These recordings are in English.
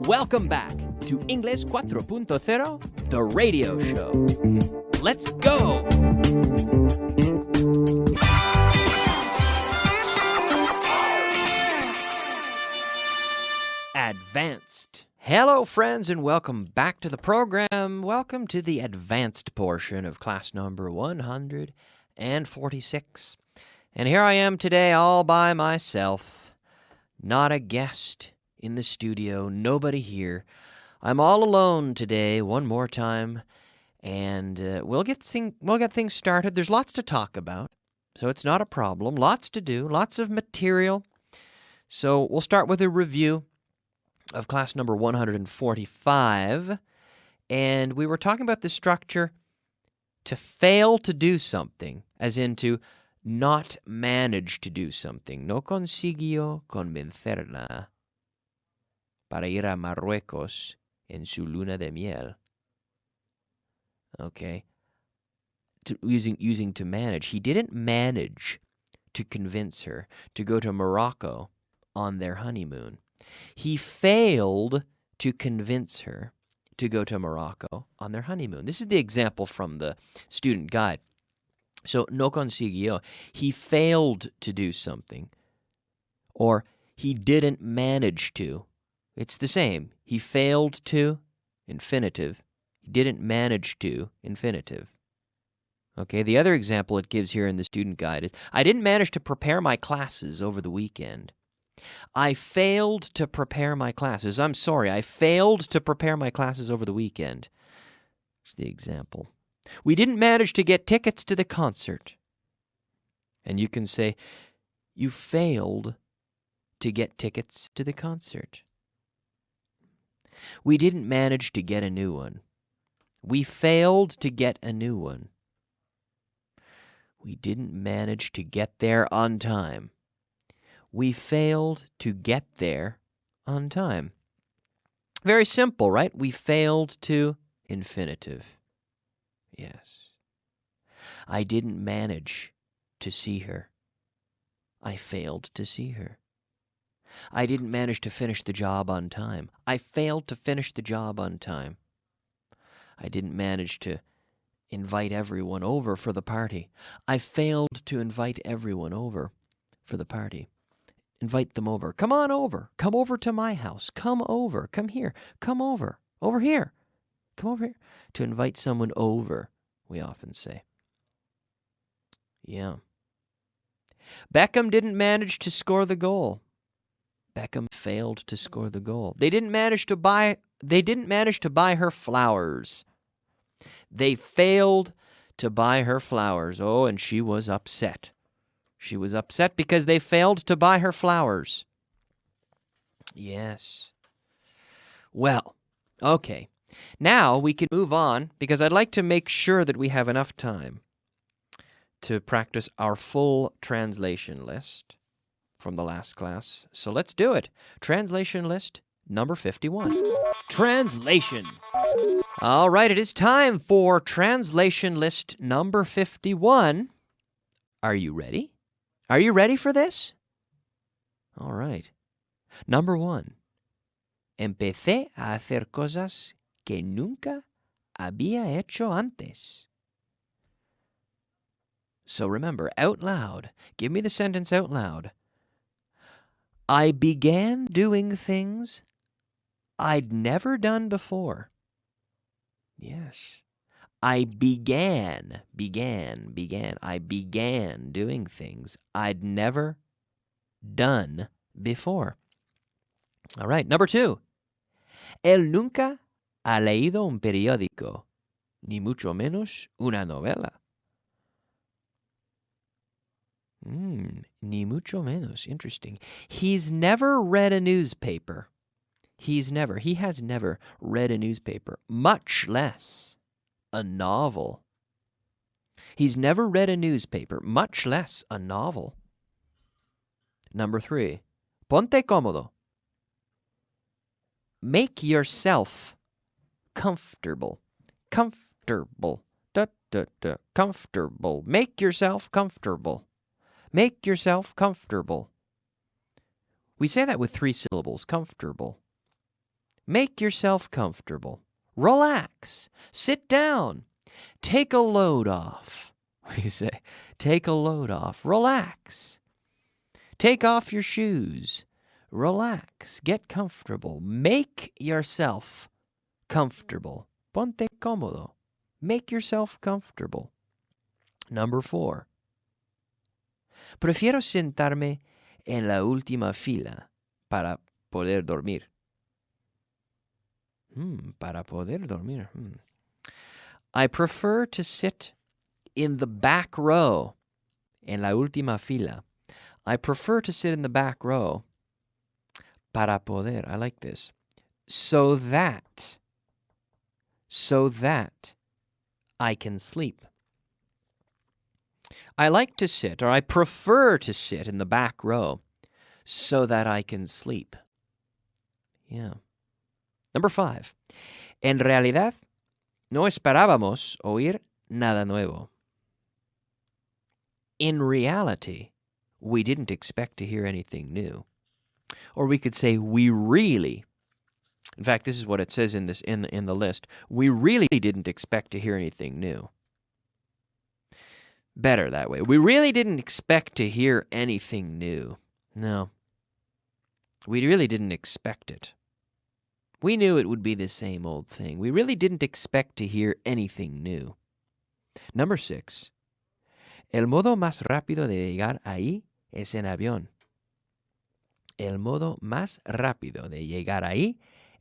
Welcome back to English 4.0, the radio show. Let's go! Advanced. Hello, friends, and welcome back to the program. Welcome to the advanced portion of class number 146. And here I am today all by myself. Not a guest in the studio, nobody here. I'm all alone today one more time, and we'll get things started. There's lots to talk about, so it's not a problem. Lots to do, lots of material. So we'll start with a review of class number 145, and we were talking about the structure to fail to do something, as in to not manage to do something. No consiguió convencerla para ir a Marruecos en su luna de miel. Okay. Using to manage. He didn't manage to convince her to go to Morocco on their honeymoon. He failed to convince her to go to Morocco on their honeymoon. This is the example from the student guide. So, no consiguió. He failed to do something. Or, he didn't manage to. It's the same. He failed to, infinitive. He didn't manage to, infinitive. Okay, the other example it gives here in the student guide is, I didn't manage to prepare my classes over the weekend. I failed to prepare my classes. I'm sorry, I failed to prepare my classes over the weekend. That's the example. We didn't manage to get tickets to the concert. And you can say, you failed to get tickets to the concert. We didn't manage to get a new one. We failed to get a new one. We didn't manage to get there on time. We failed to get there on time. Very simple, right? We failed to, infinitive. Yes. I didn't manage to see her. I failed to see her. I didn't manage to finish the job on time. I failed to finish the job on time. I didn't manage to invite everyone over for the party. I failed to invite everyone over for the party. Invite them over. Come on over. Come over to my house. Come over. Come here. Come over. Over here. Come over here. To invite someone over, we often say. Yeah. Beckham didn't manage to score the goal. Beckham failed to score the goal. They didn't manage to buy her flowers. They failed to buy her flowers. Oh, and she was upset. She was upset because they failed to buy her flowers. Yes. Well, okay. Now we can move on because I'd like to make sure that we have enough time to practice our full translation list from the last class. So let's do it. Translation list number 51. Translation. All right, it is time for translation list number 51. Are you ready? Are you ready for this? All right. Number 1. Empecé a hacer cosas que nunca había hecho antes. So remember, out loud. Give me the sentence out loud. I began doing things I'd never done before. Yes. I began doing things I'd never done before. All right, number 2. Él nunca ha leído un periódico, ni mucho menos una novela. Ni mucho menos. Interesting. He's never read a newspaper. He has never read a newspaper, much less a novel. He's never read a newspaper, much less a novel. Number 3. Ponte cómodo. Make yourself comfortable. Comfortable. Comfortable. Make yourself comfortable. Make yourself comfortable. We say that with 3 syllables. Comfortable. Make yourself comfortable. Relax. Sit down. Take a load off. We say, take a load off. Relax. Take off your shoes. Relax. Get comfortable. Make yourself comfortable. Ponte cómodo. Make yourself comfortable. Number 4. Prefiero sentarme en la última fila para poder dormir. Para poder dormir. I prefer to sit in the back row. En la última fila. I prefer to sit in the back row. Para poder. I like this. So that I can sleep. I like to sit, or I prefer to sit in the back row so that I can sleep. Yeah. Number 5. En realidad, no esperábamos oír nada nuevo. In reality, we didn't expect to hear anything new. Or we could say we really, in fact, this is what it says in the list. We really didn't expect to hear anything new. Better that way. We really didn't expect to hear anything new. No. We really didn't expect it. We knew it would be the same old thing. We really didn't expect to hear anything new. Number 6. El modo más rápido de llegar ahí es en avión. El modo más rápido de llegar ahí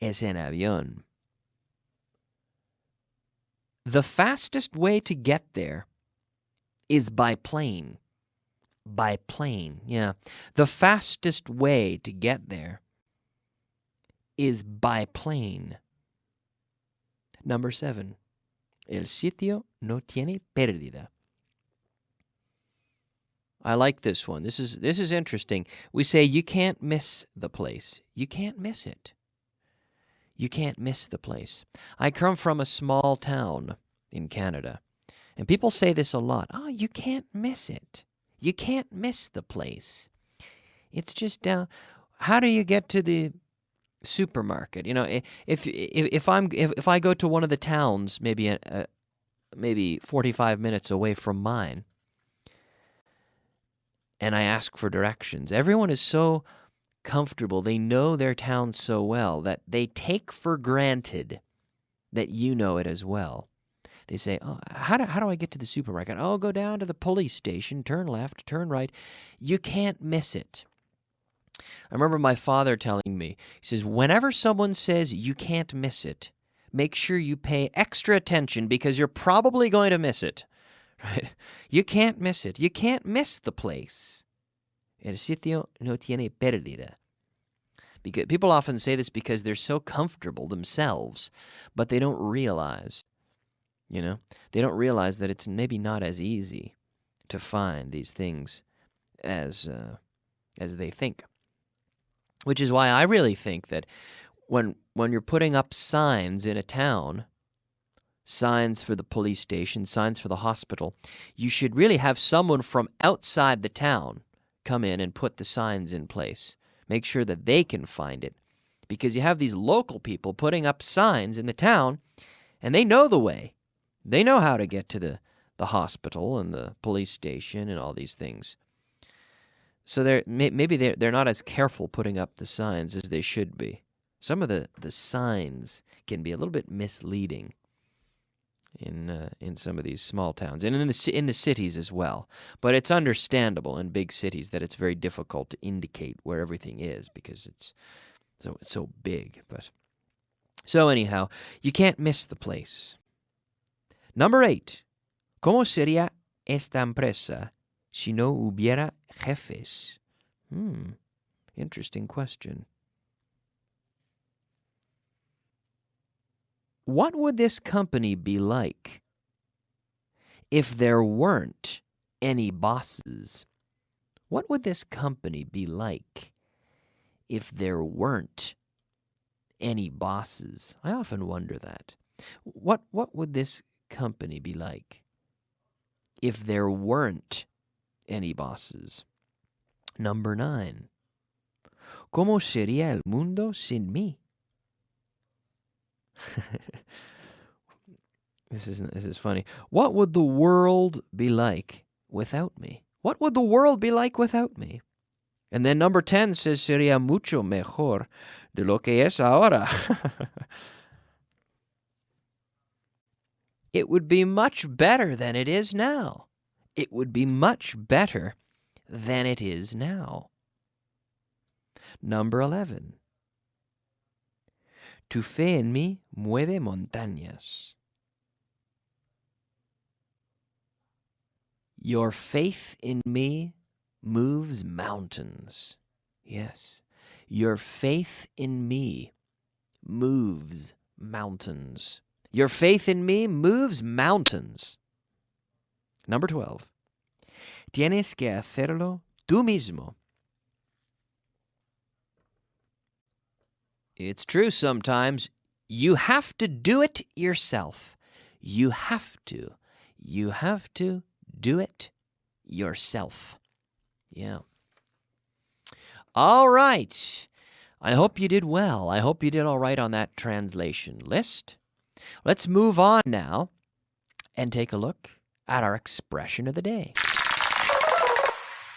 es en avión. The fastest way to get there is by plane. By plane, yeah. The fastest way to get there is by plane. Number 7. El sitio no tiene pérdida. I like this one. This is interesting. We say you can't miss the place. You can't miss it. You can't miss the place. I come from a small town in Canada, and people say this a lot. Oh, you can't miss it. You can't miss the place. It's just down. How do you get to the supermarket? You know, if I go to one of the towns, maybe 45 minutes away from mine, and I ask for directions, everyone is so comfortable. They know their town so well that they take for granted that you know it as well. They say, oh, how do I get to the supermarket? Oh, go down to the police station, turn left, turn right. You can't miss it. I remember my father telling me, he says, whenever someone says you can't miss it, make sure you pay extra attention because you're probably going to miss it. Right? You can't miss it. You can't miss the place. El sitio no tiene pérdida. Because people often say this because they're so comfortable themselves, but they don't realize, they don't realize that it's maybe not as easy to find these things as they think. Which is why I really think that when you're putting up signs in a town, signs for the police station, signs for the hospital, you should really have someone from outside the town come in and put the signs in place. Make sure that they can find it. Because you have these local people putting up signs in the town, and they know the way. They know how to get to the hospital and the police station and all these things. So maybe they're not as careful putting up the signs as they should be. Some of the signs can be a little bit misleading in some of these small towns and in the cities as well. But it's understandable in big cities that it's very difficult to indicate where everything is because it's so big. But so anyhow, you can't miss the place. Number 8. ¿Cómo sería esta empresa si no hubiera jefes? Interesting question. What would this company be like if there weren't any bosses? What would this company be like if there weren't any bosses? I often wonder that. What would this company be like if there weren't any bosses? Number 9. ¿Cómo sería el mundo sin mí? This is funny. What would the world be like without me? What would the world be like without me? And then number 10 says, sería mucho mejor de lo que es ahora. It would be much better than it is now. It would be much better than it is now. Number 11. Tu fe en mí mueve montañas. Your faith in me moves mountains. Yes, your faith in me moves mountains. Your faith in me moves mountains. Number 12. Tienes que hacerlo tú mismo. It's true sometimes. You have to do it yourself. You have to. You have to do it yourself. Yeah. All right. I hope you did well. I hope you did all right on that translation list. Let's move on now and take a look at our expression of the day.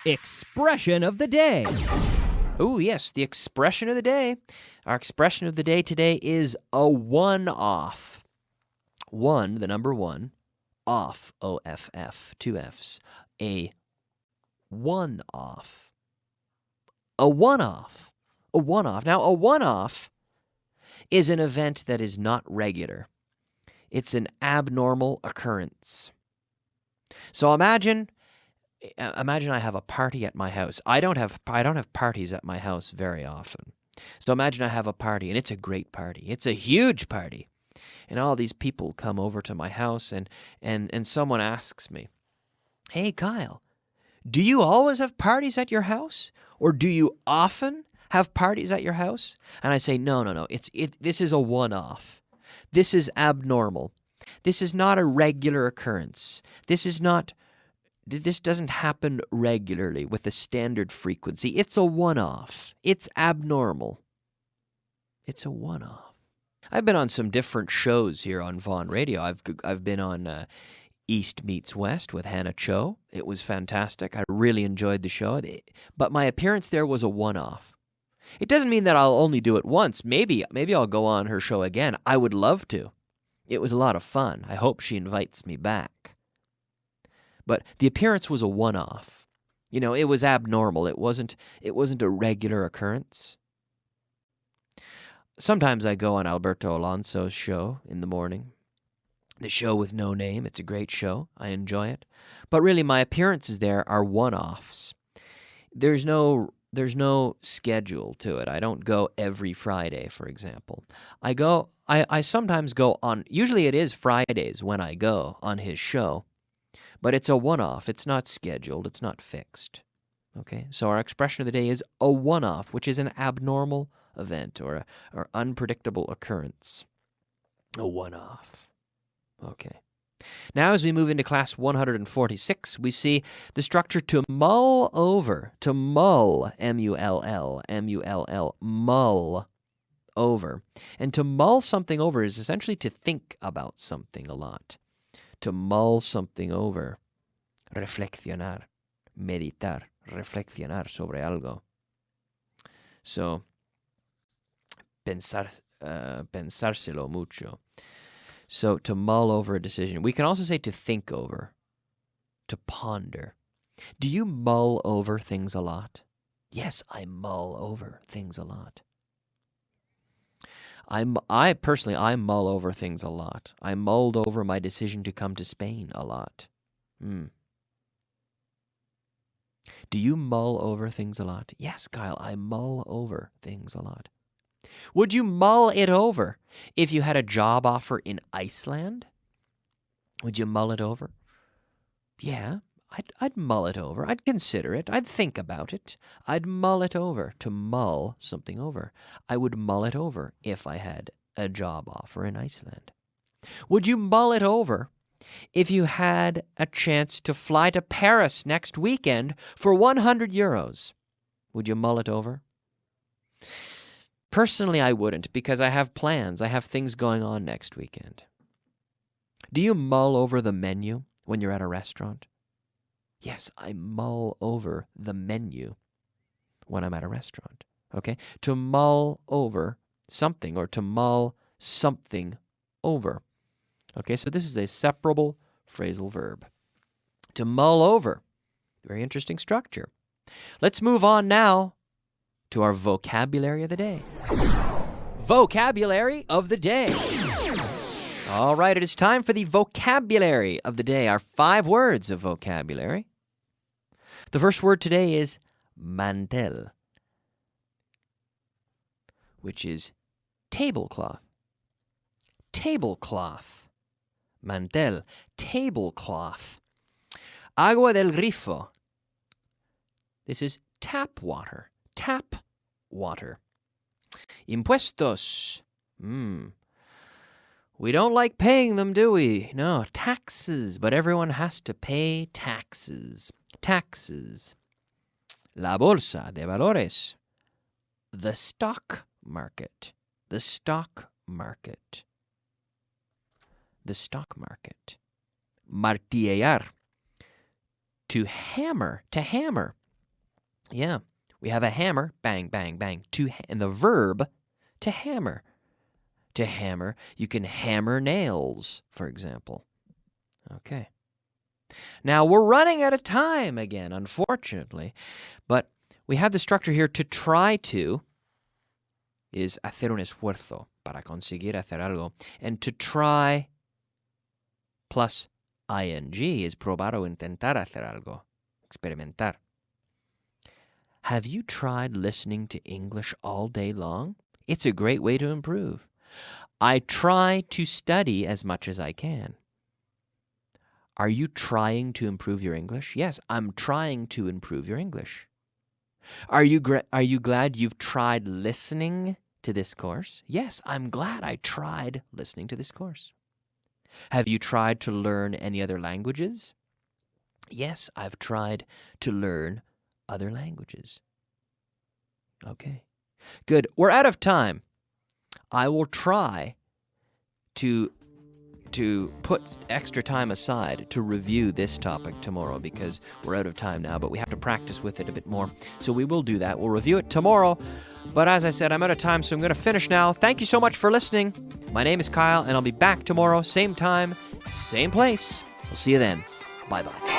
Expression of the day. Oh, yes, the expression of the day. Our expression of the day today is a one-off. One, the number one, off, O-F-F, two Fs. A one-off. A one-off. A one-off. Now, a one-off is an event that is not regular. It's an abnormal occurrence. So imagine I have a party at my house. I don't have parties at my house very often. So imagine I have a party, and it's a great party. It's a huge party. And all these people come over to my house, and someone asks me, "Hey, Kyle, do you always have parties at your house? Or do you often have parties at your house?" And I say, no. This is a one-off. This is abnormal. This is not a regular occurrence. This doesn't happen regularly with a standard frequency. It's a one-off. It's abnormal. It's a one-off. I've been on some different shows here on Vaughan Radio. I've been on East Meets West with Hannah Cho. It was fantastic. I really enjoyed the show. But my appearance there was a one-off. It doesn't mean that I'll only do it once. Maybe I'll go on her show again. I would love to. It was a lot of fun. I hope she invites me back. But the appearance was a one-off. You know, it was abnormal. It wasn't a regular occurrence. Sometimes I go on Alberto Alonso's show in the morning. The show with no name. It's a great show. I enjoy it. But really, my appearances there are one-offs. There's no schedule to it. I don't go every Friday, for example. I sometimes go on, usually it is Fridays when I go on his show, but it's a one-off. It's not scheduled. It's not fixed. Okay? So our expression of the day is a one-off, which is an abnormal event or unpredictable occurrence. A one-off. Okay. Now, as we move into class 146, we see the structure to mull over. To mull, M-U-L-L, M-U-L-L, mull over. And to mull something over is essentially to think about something a lot. To mull something over. Reflexionar, meditar, reflexionar sobre algo. So, pensárselo mucho. So, to mull over a decision. We can also say to think over, to ponder. Do you mull over things a lot? Yes, I mull over things a lot. I personally mull over things a lot. I mulled over my decision to come to Spain a lot. Do you mull over things a lot? Yes, Kyle, I mull over things a lot. Would you mull it over if you had a job offer in Iceland? Would you mull it over? Yeah, I'd mull it over. I'd consider it. I'd think about it. I'd mull it over. To mull something over. I would mull it over if I had a job offer in Iceland. Would you mull it over if you had a chance to fly to Paris next weekend for €100? Would you mull it over? Personally, I wouldn't because I have plans. I have things going on next weekend. Do you mull over the menu when you're at a restaurant? Yes, I mull over the menu when I'm at a restaurant. Okay? To mull over something or to mull something over. Okay, so this is a separable phrasal verb. To mull over. Very interesting structure. Let's move on now to our vocabulary of the day. Vocabulary of the day. All right, it is time for the vocabulary of the day, our 5 words of vocabulary. The first word today is mantel, which is tablecloth. Tablecloth. Mantel, tablecloth. Agua del grifo. This is tap water. Tap water. Impuestos. We don't like paying them, do we? No, taxes, but everyone has to pay taxes. Taxes. La bolsa de valores. The stock market. The stock market. The stock market. Martillear. To hammer. To hammer. Yeah, we have a hammer. Bang, bang, bang. And the verb, to hammer. To hammer. You can hammer nails, for example. Okay. Now, we're running out of time again, unfortunately. But we have the structure here to try to is hacer un esfuerzo para conseguir hacer algo. And to try plus ing is probar o intentar hacer algo. Experimentar. Have you tried listening to English all day long? It's a great way to improve. I try to study as much as I can. Are you trying to improve your English? Yes, I'm trying to improve your English. Are you glad you've tried listening to this course? Yes, I'm glad I tried listening to this course. Have you tried to learn any other languages? Yes, I've tried to learn other languages. Okay, good. We're out of time. I will try to put extra time aside to review this topic tomorrow because we're out of time now, but we have to practice with it a bit more. So we will do that. We'll review it tomorrow. But as I said, I'm out of time, so I'm going to finish now. Thank you so much for listening. My name is Kyle, and I'll be back tomorrow, same time, same place. We'll see you then. Bye-bye.